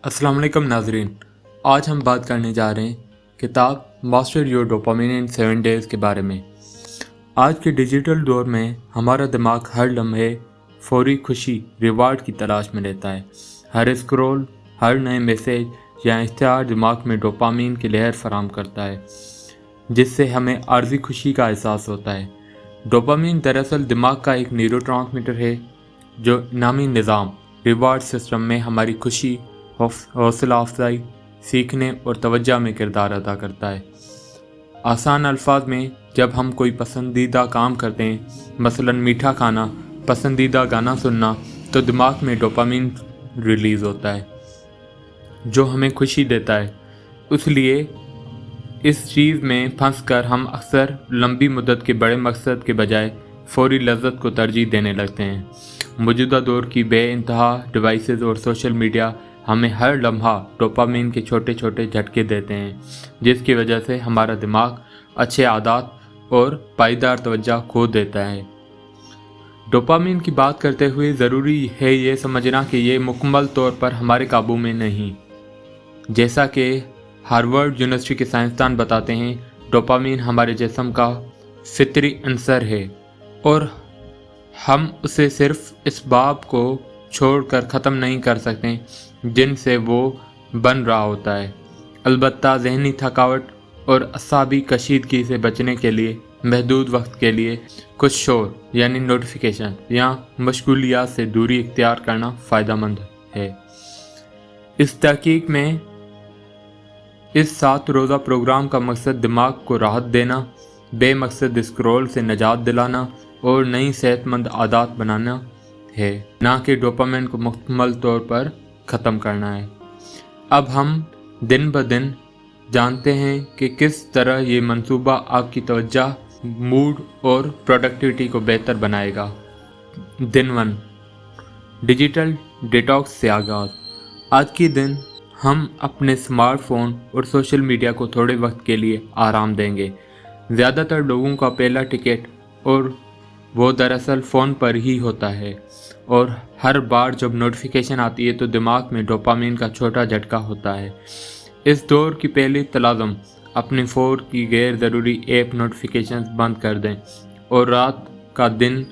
अस्सलाम वालेकुम नाजरीन। आज हम बात करने जा रहे हैं किताब master your dopamine in 7 days के बारे में। आज के डिजिटल दौर में हमारा दिमाग हर लम्हे फौरी खुशी रिवार्ड की तलाश में रहता है। हर स्क्रॉल, हर नए मैसेज या इश्तिहार दिमाग में डोपामिन की लहर फराहम करता है, जिससे हमें आर्जी खुशी का एहसास होता है। डोपामिन दरअसल दिमाग का एक न्यूरोट्रांसमीटर है जो इनामी निज़ाम रिवार्ड सिस्टम में हमारी खुशी, हौसला अफजाई, सीखने और तवज्जो में किरदार अदा करता है। आसान अल्फाज में, जब हम कोई पसंदीदा काम करते हैं, मसलन मीठा खाना, पसंदीदा गाना सुनना, तो दिमाग में डोपामिन रिलीज़ होता है जो हमें खुशी देता है। इसलिए इस चीज़ में फंसकर हम अक्सर लंबी मुद्दत के बड़े मकसद के बजाय फौरी लज्जत को तरजीह देने लगते हैं। मौजूदा दौर की बेइंतहा डिवाइसेस और सोशल मीडिया हमें हर लम्हा डोपामिन के छोटे छोटे झटके देते हैं, जिसकी वजह से हमारा दिमाग अच्छे आदत और पायदार तवज्जो खो देता है। डोपामिन की बात करते हुए ज़रूरी है ये समझना कि ये मुकम्मल तौर पर हमारे काबू में नहीं। जैसा कि हार्वर्ड यूनिवर्सिटी के साइंसदान बताते हैं, डोपामिन हमारे जिस्म का फितरी अंसर है और हम उसे सिर्फ इस बाब को छोड़कर ख़त्म नहीं कर सकते जिनसे वो बन रहा होता है। अलबत्ता ज़हनी थकावट और असाबी कशीदगी से बचने के लिए महदूद वक्त के लिए कुछ शोर यानी नोटिफिकेशन या मशगूलियात से दूरी इख्तियार करना फ़ायदेमंद है। इस तहकीक में इस 7 रोज़ा प्रोग्राम का मकसद दिमाग को राहत देना, बेमकसद स्क्रॉल से निजात दिलाना और नई सेहतमंद आदत बनाना है, ना कि डोपामिन को मुकम्मल तौर पर ख़त्म करना है। अब हम दिन ब दिन जानते हैं कि किस तरह ये मंसूबा आपकी तवज्जो, मूड और प्रोडक्टिविटी को बेहतर बनाएगा। दिन 1, डिजिटल डिटॉक्स से आगाज़। आज के दिन हम अपने स्मार्टफोन और सोशल मीडिया को थोड़े वक्त के लिए आराम देंगे। ज़्यादातर लोगों का पहला टिकट और वो दरअसल फ़ोन पर ही होता है, और हर बार जब नोटिफिकेशन आती है तो दिमाग में डोपामिन का छोटा झटका होता है। इस दौर की पहली तलाज़म अपने फ़ोन की गैर ज़रूरी ऐप नोटिफिकेशंस बंद कर दें और रात का दिन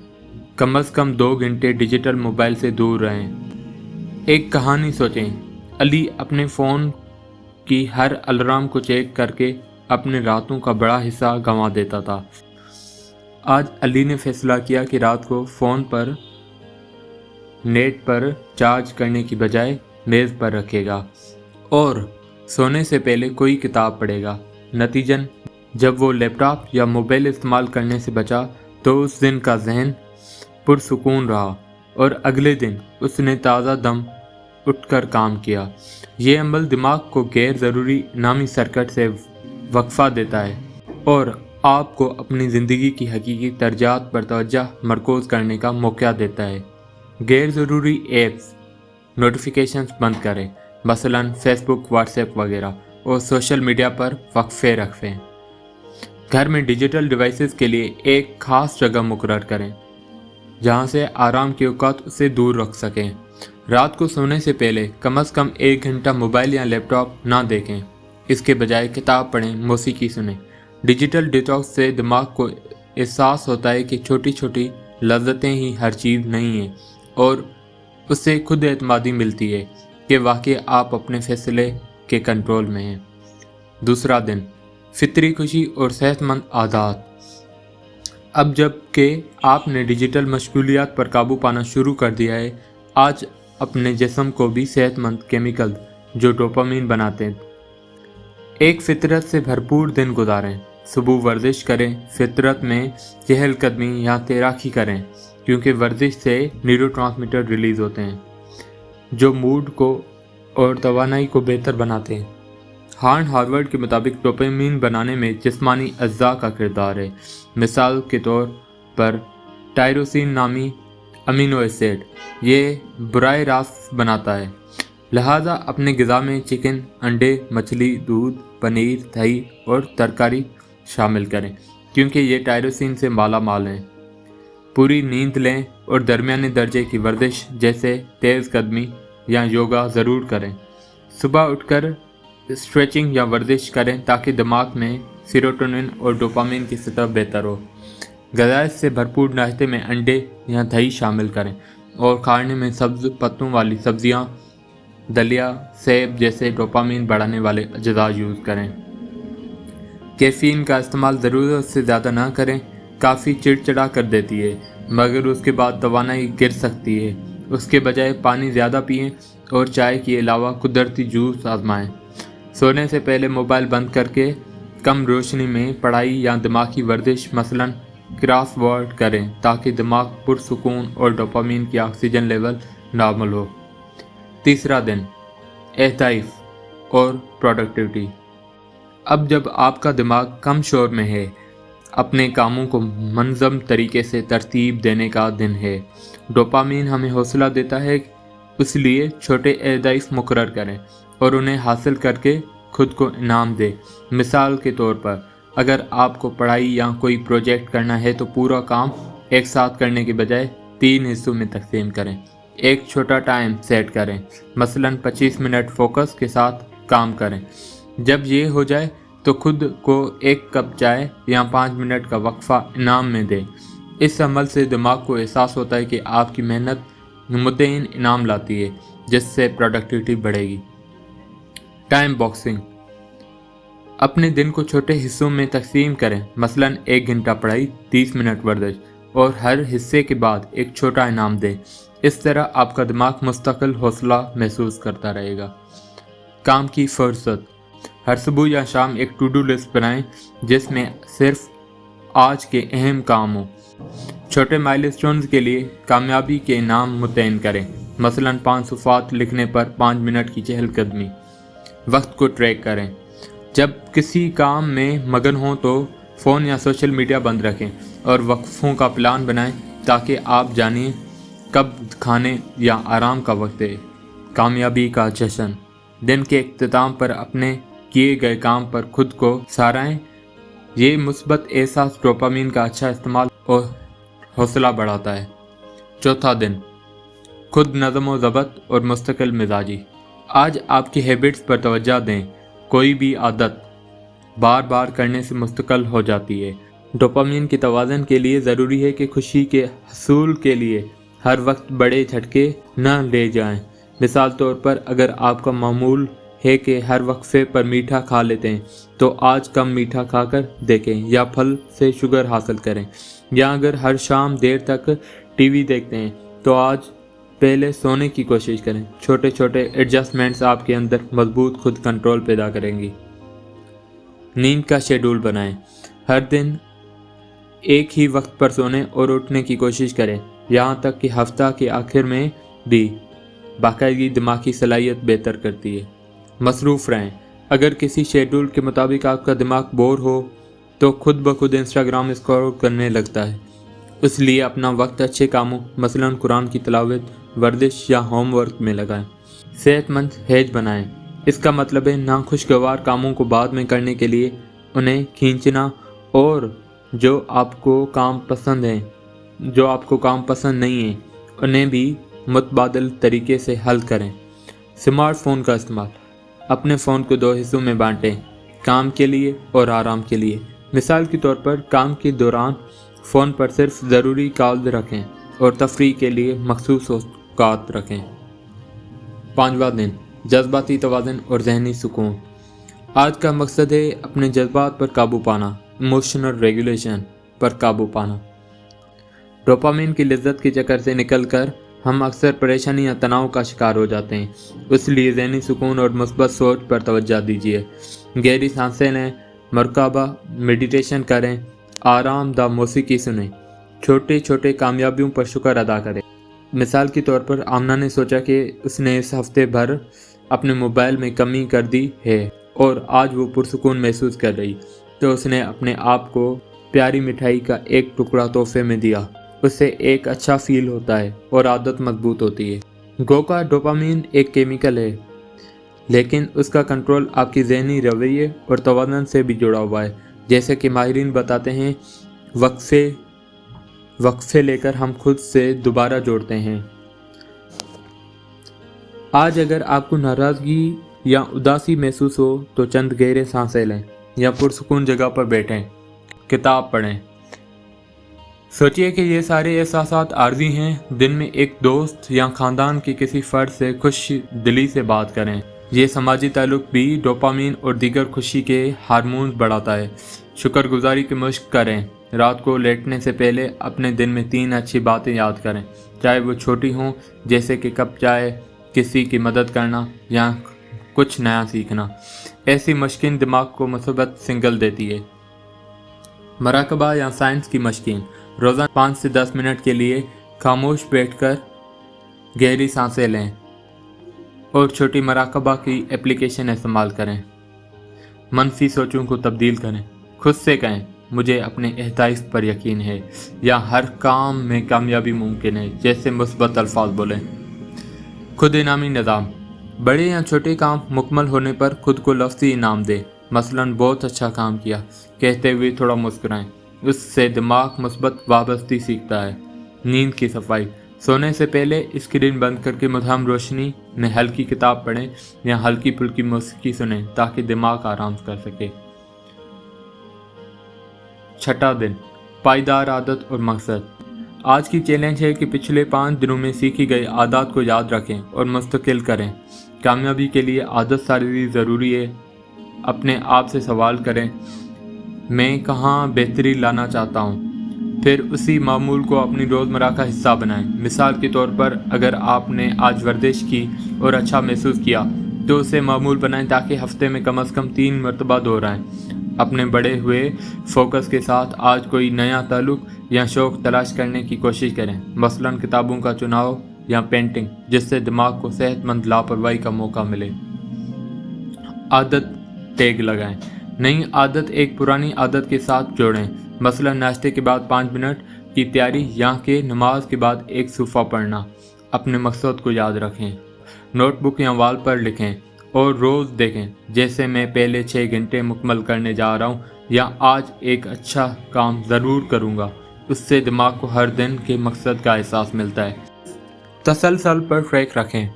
कम से कम 2 घंटे डिजिटल मोबाइल से दूर रहें। एक कहानी सोचें। अली अपने फ़ोन की हर अलार्म को चेक करके अपने रातों का बड़ा हिस्सा गंवा देता था। आज अली ने फैसला किया कि रात को फ़ोन पर नेट पर चार्ज करने की बजाय मेज़ पर रखेगा और सोने से पहले कोई किताब पढ़ेगा। नतीजन जब वो लैपटॉप या मोबाइल इस्तेमाल करने से बचा तो उस दिन का जहन पुरसुकून रहा और अगले दिन उसने ताज़ा दम उठकर काम किया। ये अमल दिमाग को गैर ज़रूरी नामी सर्किट से वक्फा देता है और आपको अपनी ज़िंदगी की हकीकी तरजीहात पर तवज्जो मरकूज़ करने का मौका देता है। गैर ज़रूरी ऐप्स नोटिफिकेशंस बंद करें, मसलन फेसबुक, व्हाट्सएप वगैरह, और सोशल मीडिया पर वक्फे रखें। घर में डिजिटल डिवाइसेस के लिए एक ख़ास जगह मुकर्रर करें जहां से आराम के औकात उसे दूर रख सकें। रात को सोने से पहले कम से कम 1 घंटा मोबाइल या लैपटॉप ना देखें, इसके बजाय किताब पढ़ें, मौसीकी सुनें। डिजिटल डिटॉक्स से दिमाग को एहसास होता है कि छोटी छोटी लज्जतें ही हर चीज़ नहीं हैं और उससे खुद एतमादी मिलती है कि वाकई आप अपने फैसले के कंट्रोल में हैं। दूसरा दिन, फितरी खुशी और सेहतमंद आदत। अब जब कि आपने डिजिटल मशगूलियात पर काबू पाना शुरू कर दिया है, आज अपने जिस्म को भी सेहतमंद केमिकल जो डोपामिन बनाते हैं एक फितरत से भरपूर दिन गुजारें। सुबह वर्जिश करें, फितरत में चहलकदमी या तैराकी करें, क्योंकि वर्जिश से न्यूरोट्रांसमीटर रिलीज़ होते हैं जो मूड को और तवानाई को बेहतर बनाते हैं। हार्वर्ड के मुताबिक डोपामिन बनाने में जिस्मानी अज्जा का किरदार है। मिसाल के तौर पर टायरोसिन नामी अमीनो एसिड ये बुराए रास्त बनाता है। लिहाजा अपने ग़िज़ा में चिकन, अंडे, मछली, दूध, पनीर, दही और तरकारी शामिल करें, क्योंकि ये टायरोसिन से माला माल हैं। पूरी नींद लें और दरमियाने दर्जे की वर्जिश जैसे तेज़ कदमी या योगा ज़रूर करें। صبح اٹھ کر اسٹریچنگ یا ورزش کریں تاکہ دماغ میں سیروٹونن اور ڈوپامین کی سطح بہتر ہو۔ غذائیت سے بھرپور ناشتے میں انڈے یا دہی شامل کریں اور کھانے میں سبز پتوں والی سبزیاں، دلیا، سیب جیسے ڈوپامین بڑھانے والے اجزاء یوز کریں۔ کیفین کا استعمال ضرورت سے زیادہ نہ کریں، کافی چڑچڑا کر دیتی ہے مگر اس کے بعد توانائی گر سکتی ہے۔ اس کے بجائے پانی زیادہ پئیں اور چائے کے علاوہ قدرتی جوس آزمائیں۔ سونے سے پہلے موبائل بند کر کے کم روشنی میں پڑھائی یا دماغی ورزش مثلاً کراس ورڈ کریں تاکہ دماغ پرسکون اور ڈوپامین کی آکسیجن لیول نارمل ہو۔ تیسرا دن، اہداف اور پروڈکٹیوٹی۔ اب جب آپ کا دماغ کم شور میں ہے، اپنے کاموں کو منظم طریقے سے ترتیب دینے کا دن ہے۔ ڈوپامین ہمیں حوصلہ دیتا ہے، اس لیے چھوٹے اہداف مقرر کریں اور انہیں حاصل کر کے خود کو انعام دیں۔ مثال کے طور پر اگر آپ کو پڑھائی یا کوئی پروجیکٹ کرنا ہے تو پورا کام ایک ساتھ کرنے کے بجائے 3 حصوں میں تقسیم کریں۔ ایک چھوٹا ٹائم سیٹ کریں، مثلاً 25 منٹ فوکس کے ساتھ کام کریں۔ جب یہ ہو جائے تو خود کو 1 کپ چائے یا 5 منٹ کا وقفہ انعام میں دیں۔ اس عمل سے دماغ کو احساس ہوتا ہے کہ آپ کی محنت متعین انعام لاتی ہے، جس سے پروڈکٹیوٹی بڑھے گی۔ Time boxing. اپنے دن کو چھوٹے حصوں میں تقسیم کریں، مثلاً 1 گھنٹہ پڑھائی، 30 منٹ ورزش، اور ہر حصے کے بعد ایک چھوٹا انعام دیں۔ اس طرح آپ کا دماغ مستقل حوصلہ محسوس کرتا رہے گا۔ کام کی فرصت۔ ہر صبح یا شام ایک ٹو ڈو لسٹ بنائیں جس میں صرف آج کے اہم کام ہوں۔ چھوٹے مائل سٹونز کے لیے کامیابی کے انعام متعین کریں، مثلاً 5 صفحات لکھنے پر 5 منٹ کی چہل قدمی۔ وقت کو ٹریک کریں۔ جب کسی کام میں مگن ہوں تو فون یا سوشل میڈیا بند رکھیں اور وقفوں کا پلان بنائیں تاکہ آپ جانیں کب کھانے یا آرام کا وقت ہے۔ کامیابی کا جشن۔ دن کے اختتام پر اپنے کیے گئے کام پر خود کو سراہیں۔ یہ مثبت احساس ڈوپامین کا اچھا استعمال اور حوصلہ بڑھاتا ہے۔ چوتھا دن، خود نظم و ضبط اور مستقل مزاجی۔ آج آپ کی ہیبٹس پر توجہ دیں۔ کوئی بھی عادت بار بار کرنے سے مستقل ہو جاتی ہے۔ ڈوپامین کے توازن کے لیے ضروری ہے کہ خوشی کے حصول کے لیے ہر وقت بڑے جھٹکے نہ لے جائیں۔ مثال طور پر اگر آپ کا معمول ہے کہ ہر وقفے پر میٹھا کھا لیتے ہیں تو آج کم میٹھا کھا کر دیکھیں یا پھل سے شوگر حاصل کریں، یا اگر ہر شام دیر تک ٹی وی دیکھتے ہیں تو آج پہلے سونے کی کوشش کریں۔ چھوٹے چھوٹے ایڈجسٹمنٹس آپ کے اندر مضبوط خود کنٹرول پیدا کریں گی۔ نیند کا شیڈول بنائیں۔ ہر دن ایک ہی وقت پر سونے اور اٹھنے کی کوشش کریں، یہاں تک کہ ہفتہ کے آخر میں بھی۔ باقاعدگی دماغی صلاحیت بہتر کرتی ہے۔ مصروف رہیں۔ اگر کسی شیڈول کے مطابق آپ کا دماغ بور ہو تو خود بخود انسٹاگرام اسکرول کرنے لگتا ہے۔ اس لیے اپنا وقت اچھے کاموں، مثلاً قرآن کی تلاوت، ورزش یا ہوم ورک میں لگائیں۔ صحت مند ہیج بنائیں۔ اس کا مطلب ہے ناخوشگوار کاموں کو بعد میں کرنے کے لیے انہیں کھینچنا، اور جو آپ کو کام پسند نہیں ہیں انہیں بھی متبادل طریقے سے حل کریں۔ سمارٹ فون کا استعمال۔ اپنے فون کو 2 حصوں میں بانٹیں، کام کے لیے اور آرام کے لیے۔ مثال کے طور پر کام کے دوران فون پر صرف ضروری کالز رکھیں اور تفریح کے لیے مخصوص اوقات رکھیں۔ 5واں دن، جذباتی توازن اور ذہنی سکون۔ آج کا مقصد ہے اپنے جذبات پر قابو پانا، ایموشنل ریگولیشن پر قابو پانا۔ ڈوپامین کی لذت کے چکر سے نکل کر ہم اکثر پریشانی یا تناؤ کا شکار ہو جاتے ہیں، اس لیے ذہنی سکون اور مثبت سوچ پر توجہ دیجیے۔ گہری سانسیں لیں، مراقبہ میڈیٹیشن کریں، آرام دہ موسیقی سنیں، چھوٹے چھوٹے کامیابیوں پر شکر ادا کریں۔ مثال کے طور پر آمنہ نے سوچا کہ اس نے اس ہفتے بھر اپنے موبائل میں کمی کر دی ہے اور آج وہ پرسکون محسوس کر رہی، تو اس نے اپنے آپ کو پیاری مٹھائی کا ایک ٹکڑا تحفے میں دیا۔ اس سے ایک اچھا فیل ہوتا ہے اور عادت مضبوط ہوتی ہے۔ گو کا ڈوپامین ایک کیمیکل ہے، لیکن اس کا کنٹرول آپ کی ذہنی رویے اور توازن سے بھی جڑا ہوا ہے۔ جیسے کہ ماہرین بتاتے ہیں، وقفے لے کر ہم خود سے دوبارہ جوڑتے ہیں۔ آج اگر آپ کو ناراضگی या उदासी महसूस हो तो चंद गहरे सांसें लें या पुरसुकून जगह पर बैठें, किताब पढ़ें। सोचिए कि ये सारे एहसासात आर्जी हैं। दिन में एक दोस्त या ख़ानदान के किसी फ़र्द से खुश दिली से बात करें। ये समाजी ताल्लुक़ भी डोपामीन और दीगर खुशी के हार्मोन्स बढ़ाता है। शुक्रगुजारी की मशक करें। रात को लेटने से पहले अपने दिन में 3 अच्छी बातें याद करें, चाहे वो छोटी हों जैसे कि कप चाय, किसी की मदद करना या कुछ नया सीखना। ऐसी मशक़ें दिमाग को मुसीबत सिंगल देती है। मराकबा या साइंस की मशक़ें। रोज़ाना 5 से 10 मिनट के लिए खामोश बैठकर गहरी सांसें लें और छोटी मराकबा की एप्लीकेशन इस्तेमाल करें। मनफी सोचों को तब्दील करें। खुद से कहें, मुझे अपने एहसास पर यकीन है, या हर काम में कामयाबी मुमकिन है जैसे मुस्बत अल्फाज बोलें। खुद इनामी निज़ाम। बड़े या छोटे काम मुकम्मल होने पर खुद को लफ्ज़ी इनाम दें। मसलन बहुत अच्छा काम किया कहते हुए थोड़ा मुस्कुराएं। उससे दिमाग मुस्बत वाबस्ती सीखता है। नींद की सफाई। सोने से पहले स्क्रीन बंद करके मध्यम रोशनी में हल्की किताब पढ़ें या हल्की फुल्की मौसीकी सुनें ताकि दिमाग आराम कर सके। छठा दिन, पायदार आदत और मकसद। आज की चैलेंज है कि पिछले 5 दिनों में सीखी गई आदत को याद रखें और मुस्तकिल करें। कामयाबी के लिए आदत सारी ज़रूरी है। अपने आप से सवाल करें, मैं कहाँ बेहतरी लाना चाहता हूँ। फिर उसी मामूल को अपनी रोज़मर्रा का हिस्सा बनाएं। मिसाल के तौर पर अगर आपने आज वर्जिश की और अच्छा महसूस किया तो उसे मामूल बनाएं ताकि हफ्ते में कम से कम 3 मरतबा दोहराएं। अपने बढ़े हुए फोकस के साथ आज कोई नया ताल्लुक़ या शौक़ तलाश करने की कोशिश करें, मसलन किताबों का चुनाव या पेंटिंग, जिससे दिमाग को सेहतमंद लापरवाही का मौका मिले। आदत टैग लगाएं। नई आदत एक पुरानी आदत के साथ जोड़ें, मसलन नाश्ते के बाद 5 मिनट की तैयारी या कि नमाज के बाद एक सूफ़ा पढ़ना। अपने मकसद को याद रखें, नोटबुक या वॉल पर लिखें और रोज़ देखें, जैसे मैं पहले 6 घंटे मुकम्मल करने जा रहा हूँ या आज एक अच्छा काम ज़रूर करूँगा। उससे दिमाग को हर दिन के मकसद का एहसास मिलता है। तसलसल पर ट्रैक रखें।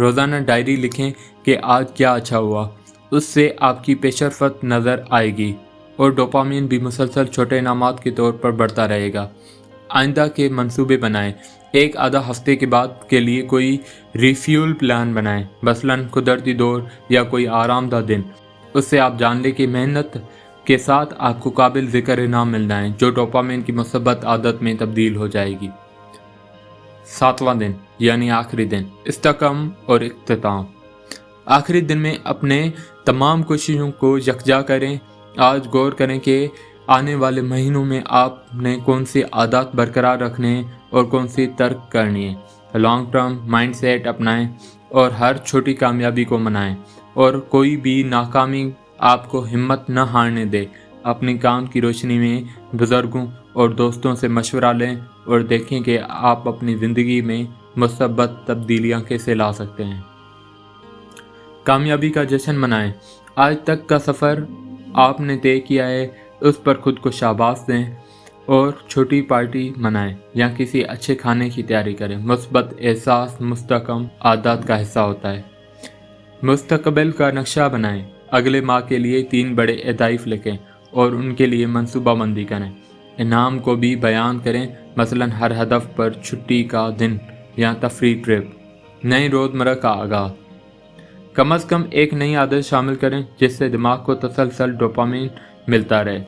रोज़ाना डायरी लिखें कि आज क्या अच्छा हुआ, उससे आपकी पेशरफ्त नज़र आएगी और डोपामीन भी मुसलसल छोटे इनामात के तौर पर बढ़ता रहेगा। आइंदा के मंसूबे बनाएं। एक आधा हफ्ते के बाद के लिए कोई रिफ्यूल प्लान बनाएं, मसलन कुदरती दौर या कोई आरामदा दिन। उससे आप जान लें कि मेहनत के साथ आपको काबिल ज़िक्र इनाम मिलना है जो डोपामीन की मुसब्बत आदत में तब्दील हो जाएगी। 7वां दिन यानी आखिरी दिन, इस्तेकाम और इख्तिताम। आखिरी दिन में अपने तमाम कोशिशों को यकजा करें। आज गौर करें कि आने वाले महीनों में आपने कौन सी आदत बरकरार रखने और कौन सी तर्क करनी है। लॉन्ग टर्म माइंडसेट अपनाएं और हर छोटी कामयाबी को मनाएं और कोई भी नाकामी आपको हिम्मत न हारने दे। अपनी काम की रोशनी में बुज़ुर्गों और दोस्तों से मशवरा लें और देखें कि आप अपनी ज़िंदगी में मुस्बत तब्दीलियाँ कैसे ला सकते हैं। कामयाबी का जश्न मनाएं। आज तक का सफ़र आपने तय किया है, उस पर खुद को शाबाश दें और छोटी पार्टी मनाएं या किसी अच्छे खाने की तैयारी करें। मुस्बत एहसास मुस्तकम आदत का हिस्सा होता है। मुस्तकबिल का नक्शा बनाएं। अगले माह के लिए 3 बड़े अहदाफ लिखें और उनके लिए मंसूबाबंदी करें। इनाम को भी बयान करें, मसलन हर हदफ पर छुट्टी का दिन या तफरी ट्रिप। नए रोज़मर्रा का आगाज़। कम से कम एक नई आदत शामिल करें जिससे दिमाग को तसलसल डोपामीन मिलता रहे,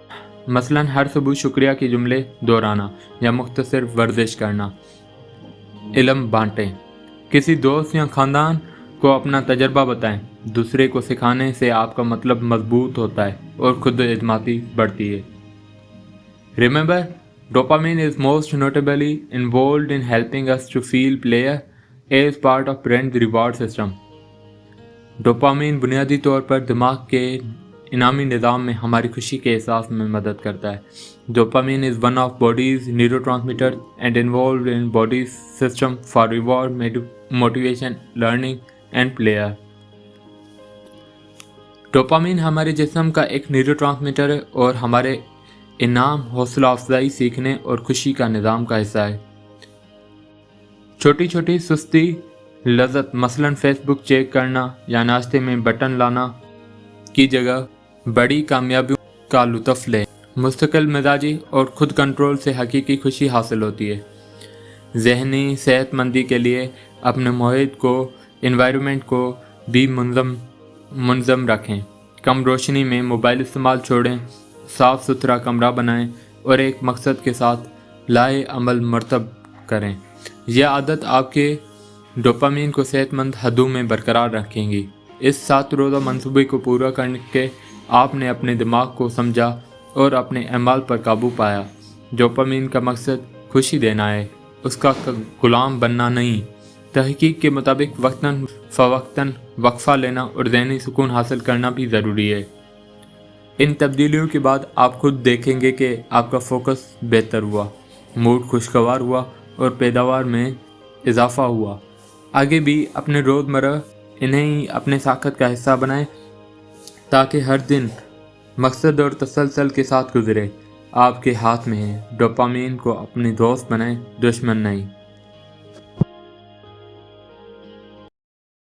मसलन हर सुबह शुक्रिया के जुमले दोहराना या मुख्तसर वर्जिश करना। इल्म बांटें। किसी दोस्त या ख़ानदान को अपना तजर्बा बताएं। दूसरे को सिखाने से आपका मतलब मजबूत होता है और खुद एतमादी बढ़ती है। Remember, dopamine is most notably involved in helping us to feel pleasure as part of brain's reward system. Dopamine बुनियादी तौर पर दिमाग के इनामी निज़ाम में हमारी खुशी के एहसास में मदद करता है। Dopamine is one of bodies neurotransmitter and involve in body system for reward, motivation, learning and player. Dopamine हमारे जिस्म का एक न्यूरोट्रांसमीटर है और हमारे इनाम, हौसला अफजाई, सीखने और खुशी का निज़ाम का हिस्सा है। छोटी छोटी सुस्ती لذت مثلاً فیس بک چیک کرنا یا ناشتے میں بٹن لانا کی جگہ بڑی کامیابیوں کا لطف لیں۔ مستقل مزاجی اور خود کنٹرول سے حقیقی خوشی حاصل ہوتی ہے۔ ذہنی صحت مندی کے لیے اپنے محیط کو انوائرمنٹ کو بھی منظم رکھیں۔ کم روشنی میں موبائل استعمال چھوڑیں، صاف ستھرا کمرہ بنائیں اور ایک مقصد کے ساتھ لائے عمل مرتب کریں۔ یہ عادت آپ کے ڈوپامین کو صحت مند حدوں میں برقرار رکھیں گی۔ اس 7 روزہ منصوبے کو پورا کرنے کے آپ نے اپنے دماغ کو سمجھا اور اپنے اعمال پر قابو پایا۔ ڈوپامین کا مقصد خوشی دینا ہے، اس کا غلام بننا نہیں۔ تحقیق کے مطابق وقتاً فوقتاً وقفہ لینا اور ذہنی سکون حاصل کرنا بھی ضروری ہے۔ ان تبدیلیوں کے بعد آپ خود دیکھیں گے کہ آپ کا فوکس بہتر ہوا، موڈ خوشگوار ہوا اور پیداوار میں اضافہ ہوا۔ آگے بھی اپنے روزمرہ انہیں اپنے ساخت کا حصہ بنائیں تاکہ ہر دن مقصد اور تسلسل کے ساتھ گزرے۔ آپ کے ہاتھ میں ہے۔ ڈوپامین کو اپنی دوست بنائیں، دشمن نہیں۔